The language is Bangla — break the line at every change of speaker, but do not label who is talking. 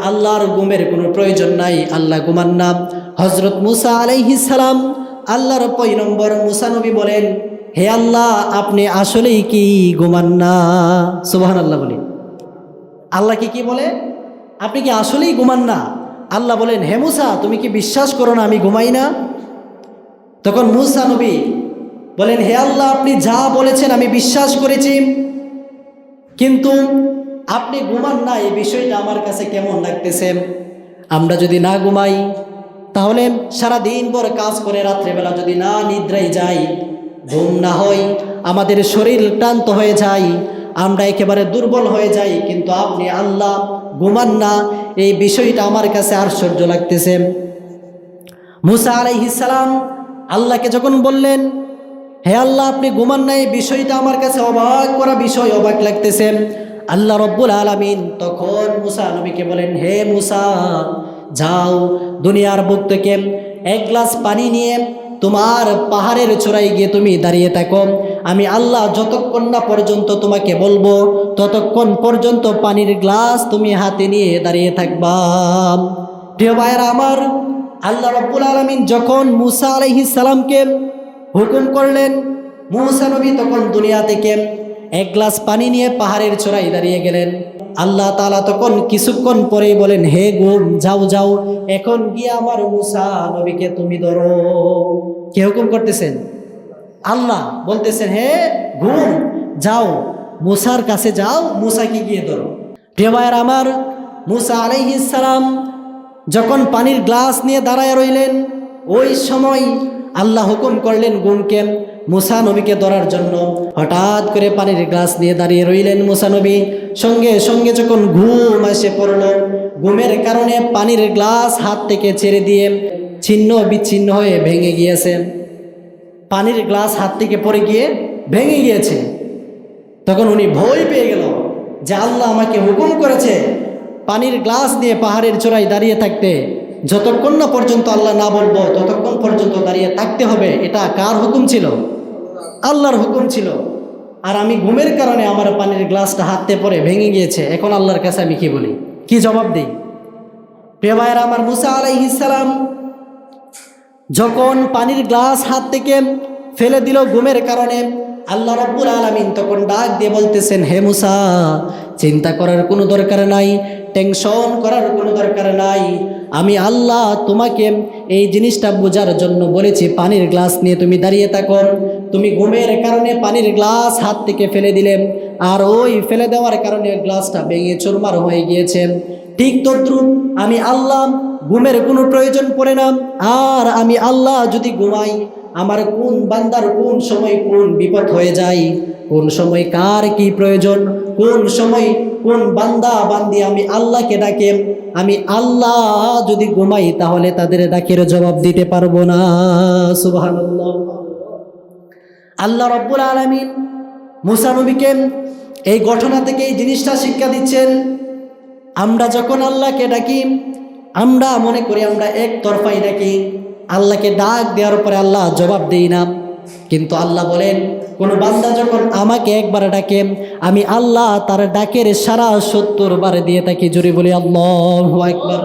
আল্লাহর ঘুমের কোনো প্রয়োজন নাই, আল্লাহ ঘুমান না। হযরত মুসা আলাইহিস সালাম আল্লাহর পয়গম্বর মুসা নবী বলেন, হে আল্লাহ, আপনি আসলেই কি ঘুমান না? সুবহানাল্লাহ বলি। আল্লাহ কি বলে? আপনি কি আসলেই ঘুমান না? আল্লাহ বলেন, হে মুসা, তুমি কি বিশ্বাস করো না আমি ঘুমাই না? তখন মুসা নবী বলেন, হে আল্লাহ, আপনি যা বলেছেন আমি বিশ্বাস করেছি, কিন্তু আপনি ঘুমান না এই বিষয়টা আমার কাছে কেমন লাগতেছে। আমরা যদি না ঘুমাই, তাহলে সারা দিন পর কাজ করে রাত্রেবেলা যদি না নিদ্রায় যাই, ঘুম না হয়, আমাদের শরীর ক্লান্ত হয়ে যায়, আমরা একেবারে দুর্বল হয়ে যাই, কিন্তু আপনি আল্লাহ ঘুমান না, এই বিষয়টা আমার কাছে আশ্চর্য লাগতেছে। মুসা আলাইহিস সালাম আল্লাহকে যখন বললেন, হে আল্লাহ, আপনি ঘুমান না, এই বিষয়টা আমার কাছে অবাক করা বিষয়, অবাক লাগতেছে। আল্লাহ রব্বুল আলামিন তখন মুসা নবীকে বলেন, হে মুসা, যাও দুনিয়ার বুক থেকে এক গ্লাস পানি নিয়ে তোমার পাহাড়ের চূড়ায় গিয়ে তুমি দাঁড়িয়ে থাকো, আমি আল্লাহ যতক্ষণ না পর্যন্ত তোমাকে বলবো ততক্ষণ পর্যন্ত পানির গ্লাস তুমি হাতে নিয়ে দাঁড়িয়ে থাকবা। প্রিয় ভাইয়েরা আমার, আল্লাহ রব্বুল আলামিন যখন মুসা আলাইহিস সালামকে হুকুম করলেন, মুসা নবী তখন দুনিয়া থেকে এক গ্লাস পানি নিয়ে পাহাড়ের চূড়ায় দাঁড়িয়ে গেলেন। আল্লাহ তাআলা তখন কিছুক্ষণ পরেই বলেন, হে ঘুম, যাও যাও, এখন গিয়ে আমার মুসা নবীকে তুমি ধরো। কে হুকুম করতেছেন? আল্লাহ বলতেছেন, হে ঘুম, যাও মুসার কাছে যাও, মুসাকে গিয়ে ধরো। প্রিয় ভাইয়েরা আমার, মুসা আলাইহিস সালাম যখন পানির গ্লাস নিয়ে দাঁড়ায় রইলেন, ওই সময় আল্লাহ হুকুম করলেন ঘুমকে মুসা নবীকে ধরার জন্য। হঠাৎ করে পানির গ্লাস নিয়ে দাঁড়িয়ে রইলেন মুসা নবী, সঙ্গে সঙ্গে যখন ঘুম এসে পড়ল, ঘুমের কারণে পানির গ্লাস হাত থেকে ছেড়ে দিয়ে ছিন্ন বিচ্ছিন্ন হয়ে ভেঙে গিয়েছে। পানির গ্লাস হাত থেকে পড়ে গিয়ে ভেঙে গিয়েছে। তখন উনি ভয় পেয়ে গেল যে আল্লাহ আমাকে হুকুম করেছে পানির গ্লাস নিয়ে পাহাড়ের চূড়ায় দাঁড়িয়ে থাকতে, যতক্ষণ না পর্যন্ত আল্লাহ না বলবো ততক্ষণ পর্যন্ত দাঁড়িয়ে থাকতে হবে। এটা কার হুকুম ছিল? আল্লাহর হুকুম ছিল। আর আমি ঘুমের কারণে আমার পানির গ্লাসটা হাতে পড়ে ভেঙে গিয়েছে, এখন আল্লাহর কাছে আমি কি বলি, কি জবাব দিই? প্রিয় ভাইয়েরা আমার, মুসা আলাইহিস সালাম যখন পানির গ্লাস হাত থেকে ফেলে দিল ঘুমের কারণে, আল্লাহ রাব্বুল আলামিন তখন ডাক দিয়ে বলতেছেন, হে মুসা, চিন্তা করার কোনো দরকার নাই, টেনশন করার কোনো দরকার নাই, আমি আল্লাহ তোমাকে এই জিনিসটা বোঝার জন্য বলেছি। পানির গ্লাস নিয়ে তুমি দাঁড়িয়ে থাকো, তুমি ঘুমের কারণে পানির গ্লাস হাত থেকে ফেলে দিলে, আর ওই ফেলে দেওয়ার কারণে গ্লাসটা ভেঙে চুরমার হয়ে গিয়েছে। ঠিক তদ্রুপ আমি আল্লাহ ঘুমের কোনো প্রয়োজন পড়ে না, আর আমি আল্লাহ যদি ঘুমাই, আমার কোন বান্দার কোন সময় কোন বিপদ হয়ে যায়, কোন সময় কার কি প্রয়োজন, কোন সময় কোন বান্দা বান্দি আমি আল্লাহকে ডাকে, আমি আল্লাহ যদি ঘুমাই তাহলে তাদের ডাকের জবাব দিতে পারবো না। সুবহানাল্লাহ। আল্লাহ রাব্বুল আলামিন মুসা নবীকে এই ঘটনা থেকে এই জিনিসটা শিক্ষা দিচ্ছেন, আমরা যখন আল্লাহকে ডাকি, আমরা মনে করি আমরা একতরফাই ডাকি, আল্লাহকে ডাক দেওয়ার পরে আল্লাহ জবাব দেই না। কিন্তু আল্লাহ বলেন, কোন বান্দা যখন আমাকে একবার ডাকে, আমি আল্লাহ তার ডাকের সারা 70 বার দিয়ে থাকি। জোরে বলি আল্লাহু আকবার।